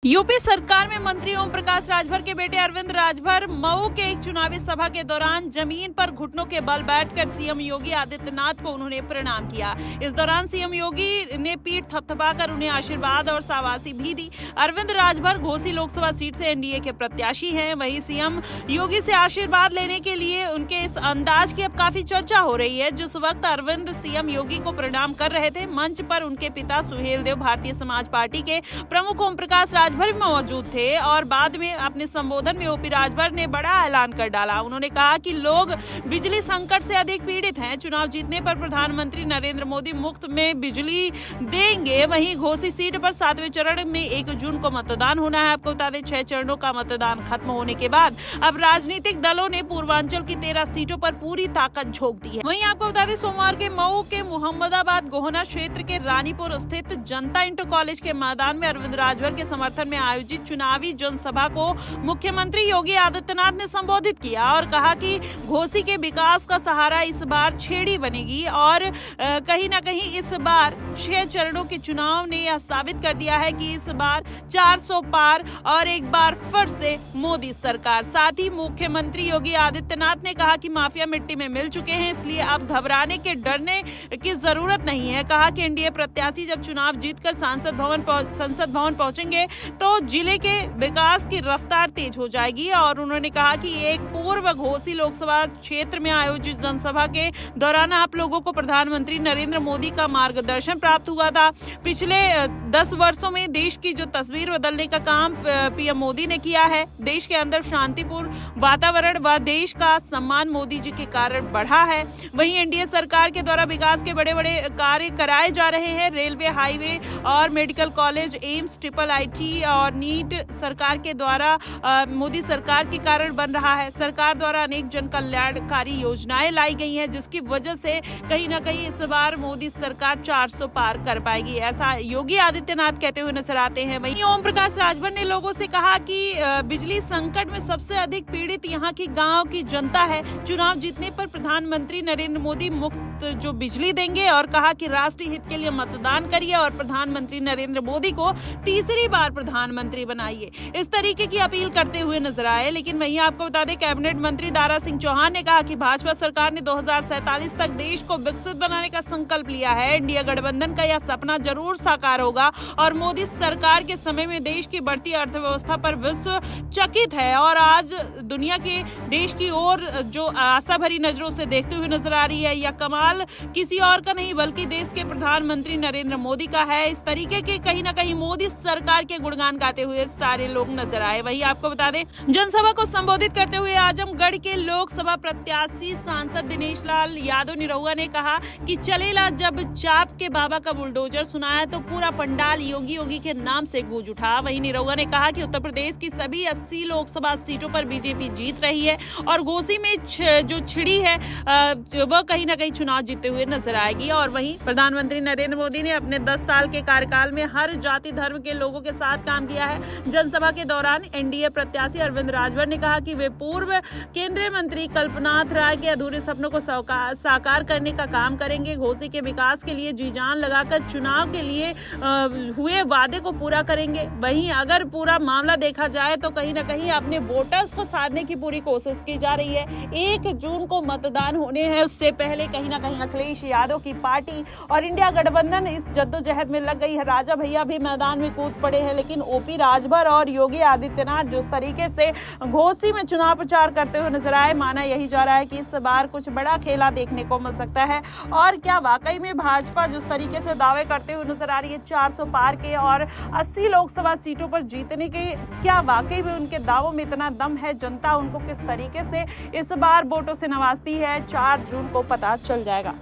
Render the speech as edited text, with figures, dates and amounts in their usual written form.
UP सरकार में मंत्री ओम प्रकाश राजभर के बेटे अरविंद राजभर मऊ के एक चुनावी सभा के दौरान जमीन पर घुटनों के बल बैठकर सीएम योगी आदित्यनाथ को उन्होंने प्रणाम किया। इस दौरान सीएम योगी ने पीठ थपथपाकर उन्हें आशीर्वाद और शाबाशी भी दी। अरविंद राजभर घोसी लोकसभा सीट से एनडीए के प्रत्याशी हैं। वहीं सीएम योगी से आशीर्वाद लेने के लिए उनके इस अंदाज की अब काफी चर्चा हो रही है। जिस वक्त अरविंद सीएम योगी को प्रणाम कर रहे थे, मंच पर उनके पिता सुहेल देव भारतीय समाज पार्टी के प्रमुख ओम प्रकाश राजभर भी मौजूद थे और बाद में अपने संबोधन में ओपी राजभर ने बड़ा ऐलान कर डाला। उन्होंने कहा कि लोग बिजली संकट से अधिक पीड़ित हैं। चुनाव जीतने पर प्रधानमंत्री नरेंद्र मोदी मुफ्त में बिजली देंगे। वहीं घोसी सीट पर 7वें चरण में 1 जून को मतदान होना है। आपको बता दें 6 चरणों का मतदान खत्म होने के बाद अब राजनीतिक दलों ने पूर्वांचल की 13 सीटों पर पूरी ताकत झोंक दी है। वहीं आपको बता दें सोमवार के मऊ के मोहम्मदाबाद गोहना क्षेत्र के रानीपुर स्थित जनता इंटर कॉलेज के मैदान में अरविंद राजभर के समर्थन में आयोजित चुनावी जनसभा को मुख्यमंत्री योगी आदित्यनाथ ने संबोधित किया और कहा कि घोसी के विकास का सहारा इस बार छेड़ी बनेगी और कहीं न कहीं इस बार 6 चरणों के चुनाव ने यह साबित कर दिया है कि इस बार 400 पार और एक बार फिर से मोदी सरकार। साथ ही मुख्यमंत्री योगी आदित्यनाथ ने कहा कि माफिया मिट्टी में मिल चुके हैं, इसलिए अब घबराने के डरने की जरूरत नहीं है। कहा कि एनडीए प्रत्याशी जब चुनाव जीतकर संसद भवन पहुंचेंगे तो जिले के विकास की रफ्तार तेज हो जाएगी। और उन्होंने कहा कि एक पूर्व घोसी लोकसभा क्षेत्र में आयोजित जनसभा के दौरान आप लोगों को प्रधानमंत्री नरेंद्र मोदी का मार्गदर्शन प्राप्त हुआ था। पिछले 10 वर्षों में देश की जो तस्वीर बदलने का काम पीएम मोदी ने किया है। देश के अंदर शांतिपूर्ण वातावरण व देश का सम्मान मोदी जी के कारण बढ़ा है। वहीं एनडीए सरकार के द्वारा विकास के बड़े बड़े कार्य कराए जा रहे हैं। रेलवे, हाईवे और मेडिकल कॉलेज, एम्स, IIT और नीट सरकार के द्वारा मोदी सरकार के कारण बन रहा है। सरकार द्वारा अनेक जन कल्याणकारी योजनाएं लाई गई हैं, जिसकी वजह से कहीं ना कहीं इस बार मोदी सरकार 400 पार कर पाएगी, ऐसा योगी आदित्यनाथ कहते हुए नजर आते हैं। वहीं ओम प्रकाश राजभर ने लोगों से कहा कि बिजली संकट में सबसे अधिक पीड़ित यहाँ की गाँव की जनता है। चुनाव जीतने पर प्रधानमंत्री नरेंद्र मोदी मुफ्त जो बिजली देंगे और कहा कि राष्ट्रीय हित के लिए मतदान करिए और प्रधानमंत्री नरेंद्र मोदी को तीसरी बार प्रधानमंत्री बनाइए, इस तरीके की अपील करते हुए नजर आए। लेकिन वहीं आपको बता दें कैबिनेट मंत्री दारा सिंह चौहान ने कहा कि भाजपा सरकार ने 2047 तक देश को विकसित बनाने का संकल्प लिया है। इंडिया गठबंधन का यह सपना जरूर साकार होगा और मोदी सरकार के समय में देश की बढ़ती अर्थव्यवस्था पर विश्व चकित है और आज दुनिया के देश की ओर जो आशा भरी नजरों से देखते हुए नजर आ रही है। यह कमाल किसी और का नहीं बल्कि देश के प्रधानमंत्री नरेंद्र मोदी का है। इस तरीके के कहीं ना कहीं मोदी सरकार के गुणगान गाते हुए सारे लोग नजर आए। वही आपको बता दें जनसभा को संबोधित करते हुए आजमगढ़ के लोकसभा प्रत्याशी सांसद दिनेश लाल यादव निरहुआ ने कहा कि चलेला जब चाप के बाबा का बुलडोजर सुनाया तो पूरा पंडाल योगी योगी के नाम से गूंज उठा। वहीं निरहुआ ने कहा कि उत्तर प्रदेश की सभी 80 लोकसभा सीटों पर बीजेपी जीत रही है और घोसी में जो छिड़ी है वह कहीं ना कहीं चुनाव जीतते हुए नजर आएगी। और वहीं प्रधानमंत्री नरेंद्र मोदी ने अपने 10 साल के कार्यकाल में हर जाति धर्म के लोगों के साथ काम किया है। जनसभा के दौरान एनडीए प्रत्याशी अरविंद राजभर ने कहा कि वे पूर्व केंद्रीय मंत्री कल्पनाथ राय के अधूरे सपनों को साकार करने का काम करेंगे। घोसी के विकास के लिए जी जान लगाकर चुनाव के लिए हुए वादे को पूरा करेंगे। वहीं अगर पूरा मामला देखा जाए तो कहीं ना कहीं अपने वोटर्स को साधने की पूरी कोशिश की जा रही है। 1 जून को मतदान होने हैं, उससे पहले कहीं ना कहीं अखिलेश यादव की पार्टी और इंडिया गठबंधन इस जद्दोजहद में लग गई है। राजा भैया भी मैदान में कूद पड़े हैं, लेकिन ओपी राजभर और योगी आदित्यनाथ जिस तरीके से घोसी में चुनाव प्रचार करते हुए नजर आए, माना यही जा रहा है कि इस बार कुछ बड़ा खेला देखने को मिल सकता है। और क्या वाकई में भाजपा जिस तरीके से दावे करते हुए नजर आ रही है 400 पार के और 80 लोकसभा सीटों पर जीतने के, क्या वाकई में उनके दावों में इतना दम है? जनता उनको किस तरीके से इस बार वोटों से नवाजती है, 4 जून को पता चल जाएगा।